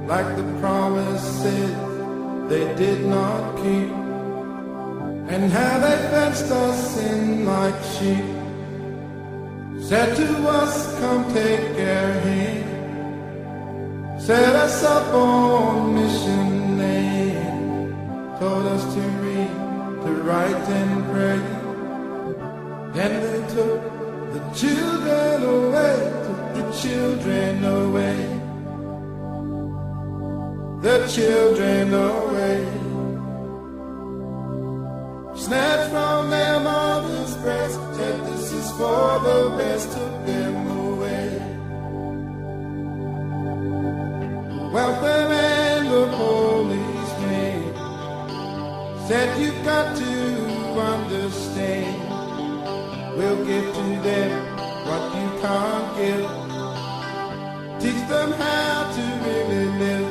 like the promises they did not keep, and how they fenced us in like sheep, said to us, come take our hand, set us up on mission land, told us to read, to write and pray. Then they took the children away, took the children away, the children away, snatched from their mother's breast, said this is for the best, took them away. Welfare and the policeman said you've got to understand, we'll give to them what you can't give, teach them how to really live,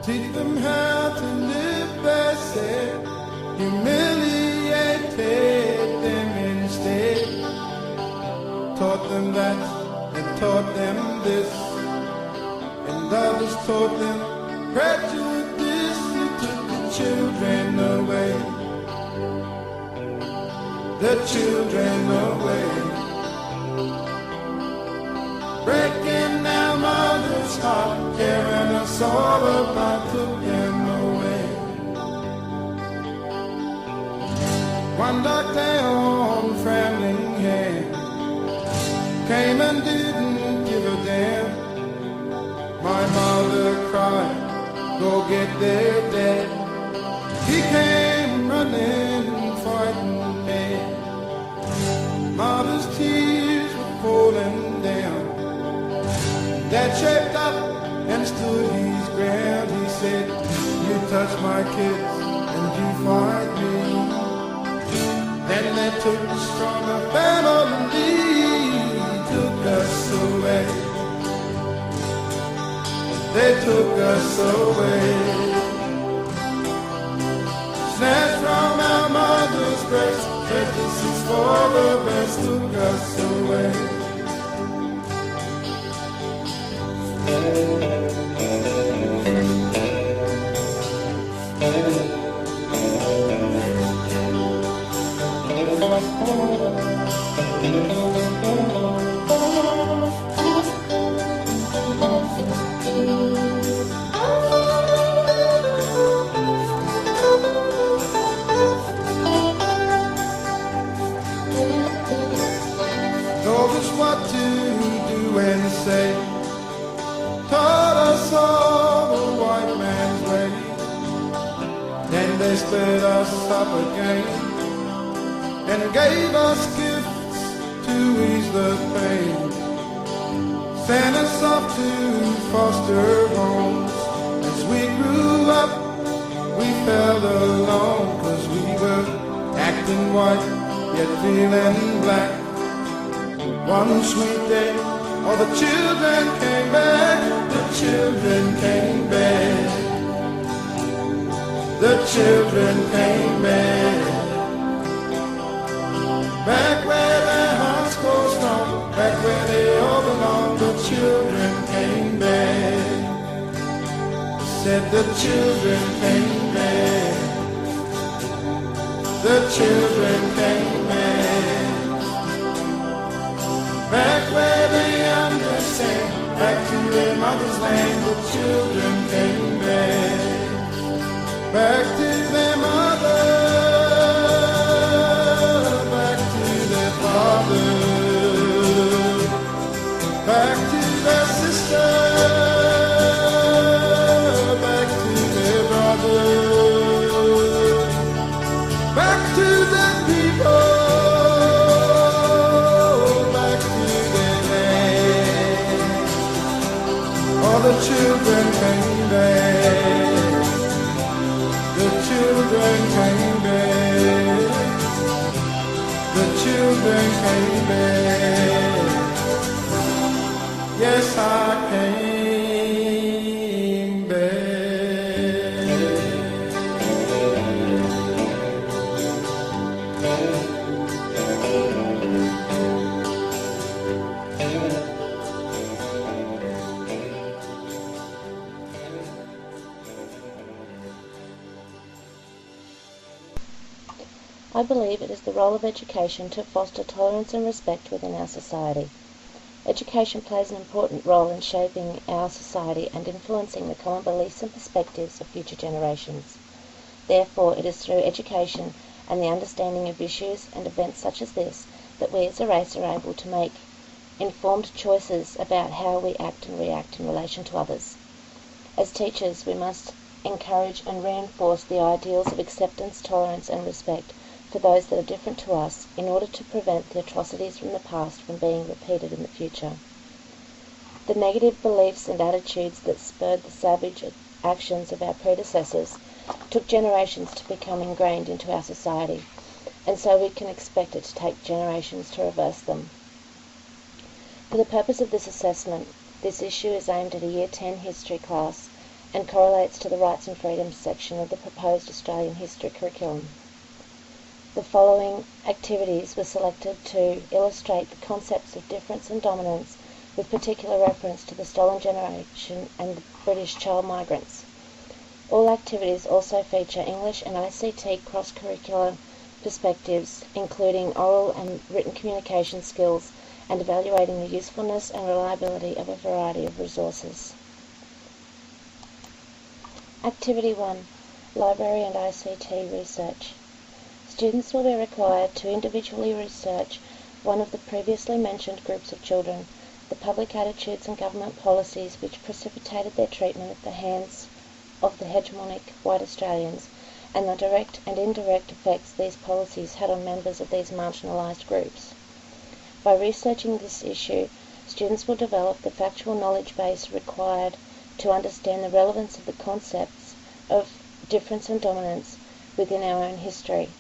teach them how to live, they said, humiliated them instead, taught them that and taught them this, and others taught them prejudice. You took the children away, the children away, breaking our mother's heart, tearing us all apart, took them away. One dark day on Framingham came and didn't give a damn. My mother cried, go get their dad. He came running, fighting mad. Mother's tears were falling down. Dad shaped up and stood his ground. He said, you touch my kids and you fight me. Then they took the stronger family, took us away. They took us away, snatched from our mother's breast, said this is for the best, took us away. Told us what to do and say, taught us all the white man's way. Then they split us up again and gave us gifts to ease the pain, sent us off to foster homes. As we grew up, we felt alone, 'cause we were acting white, yet feeling black. One sweet day, all the children came back, the children came back, the children came back. Back where their hearts go strong, back where they all belong, the children came back. Said the children came back, the children came back. Back where they understand, back to their mother's land, the children came back. Back to their mother, back to their father, back to their sister, back to their brother, back to their people. The children came back, the children came back, the children came back. Yes, I came back. I believe it is the role of education to foster tolerance and respect within our society. Education plays an important role in shaping our society and influencing the common beliefs and perspectives of future generations. Therefore, it is through education and the understanding of issues and events such as this that we as a race are able to make informed choices about how we act and react in relation to others. As teachers, we must encourage and reinforce the ideals of acceptance, tolerance and respect for those that are different to us in order to prevent the atrocities from the past from being repeated in the future. The negative beliefs and attitudes that spurred the savage actions of our predecessors took generations to become ingrained into our society, and so we can expect it to take generations to reverse them. For the purpose of this assessment, this issue is aimed at a Year 10 history class and correlates to the Rights and Freedoms section of the proposed Australian history curriculum. The following activities were selected to illustrate the concepts of difference and dominance with particular reference to the stolen generation and the British child migrants. All activities also feature English and ICT cross-curricular perspectives, including oral and written communication skills and evaluating the usefulness and reliability of a variety of resources. Activity 1. Library and ICT research. Students will be required to individually research one of the previously mentioned groups of children, the public attitudes and government policies which precipitated their treatment at the hands of the hegemonic white Australians, and the direct and indirect effects these policies had on members of these marginalised groups. By researching this issue, students will develop the factual knowledge base required to understand the relevance of the concepts of difference and dominance within our own history.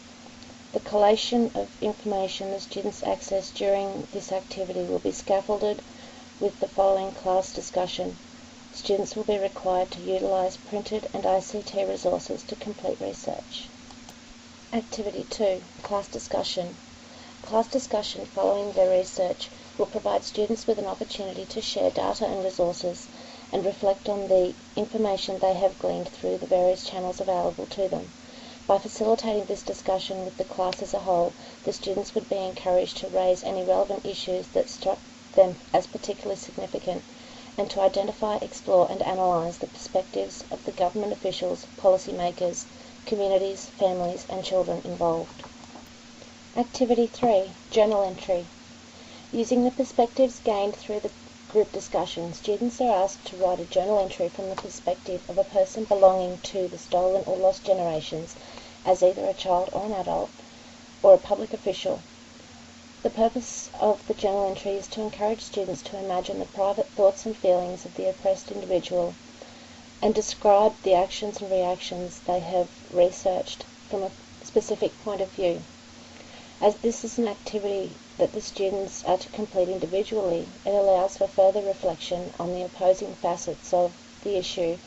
The collation of information the students access during this activity will be scaffolded with the following class discussion. Students will be required to utilise printed and ICT resources to complete research. Activity 2. Class discussion. Class discussion following their research will provide students with an opportunity to share data and resources and reflect on the information they have gleaned through the various channels available to them. By facilitating this discussion with the class as a whole, the students would be encouraged to raise any relevant issues that struck them as particularly significant, and to identify, explore and analyse the perspectives of the government officials, policymakers, communities, families and children involved. Activity 3. Journal entry. Using the perspectives gained through the group discussion, students are asked to write a journal entry from the perspective of a person belonging to the stolen or lost generations as either a child or an adult, or a public official. The purpose of the journal entry is to encourage students to imagine the private thoughts and feelings of the oppressed individual and describe the actions and reactions they have researched from a specific point of view. As this is an activity that the students are to complete individually, it allows for further reflection on the opposing facets of the issue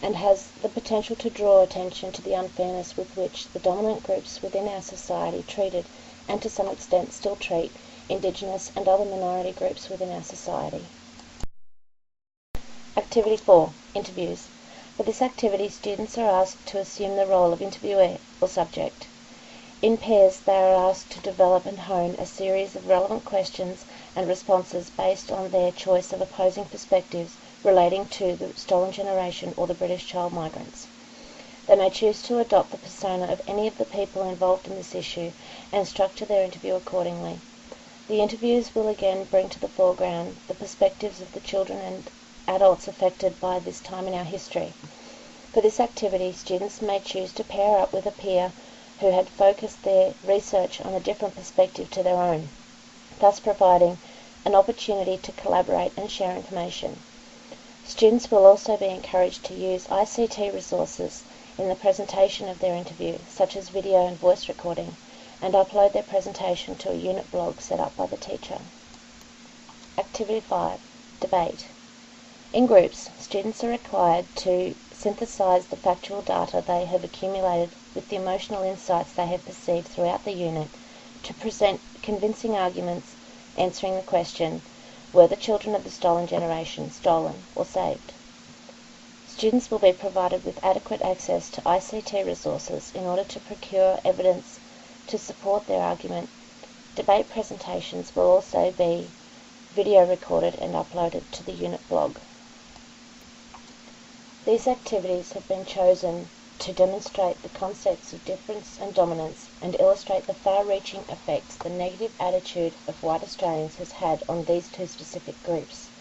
and has the potential to draw attention to the unfairness with which the dominant groups within our society treated and to some extent still treat Indigenous and other minority groups within our society. Activity 4. Interviews. For this activity, students are asked to assume the role of interviewer or subject. In pairs, they are asked to develop and hone a series of relevant questions and responses based on their choice of opposing perspectives relating to the stolen generation or the British child migrants. They may choose to adopt the persona of any of the people involved in this issue and structure their interview accordingly. The interviews will again bring to the foreground the perspectives of the children and adults affected by this time in our history. For this activity, students may choose to pair up with a peer who had focused their research on a different perspective to their own, thus providing an opportunity to collaborate and share information. Students will also be encouraged to use ICT resources in the presentation of their interview, such as video and voice recording, and upload their presentation to a unit blog set up by the teacher. Activity 5. Debate. In groups, students are required to synthesise the factual data they have accumulated with the emotional insights they have perceived throughout the unit to present convincing arguments answering the question, were the children of the stolen generation stolen or saved? Students will be provided with adequate access to ICT resources in order to procure evidence to support their argument. Debate presentations will also be video recorded and uploaded to the unit blog. These activities have been chosen to demonstrate the concepts of difference and dominance and illustrate the far-reaching effects the negative attitude of white Australians has had on these two specific groups.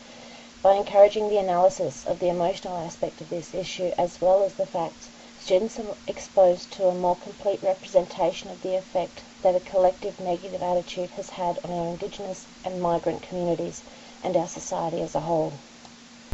By encouraging the analysis of the emotional aspect of this issue as well as the facts, students are exposed to a more complete representation of the effect that a collective negative attitude has had on our Indigenous and migrant communities and our society as a whole.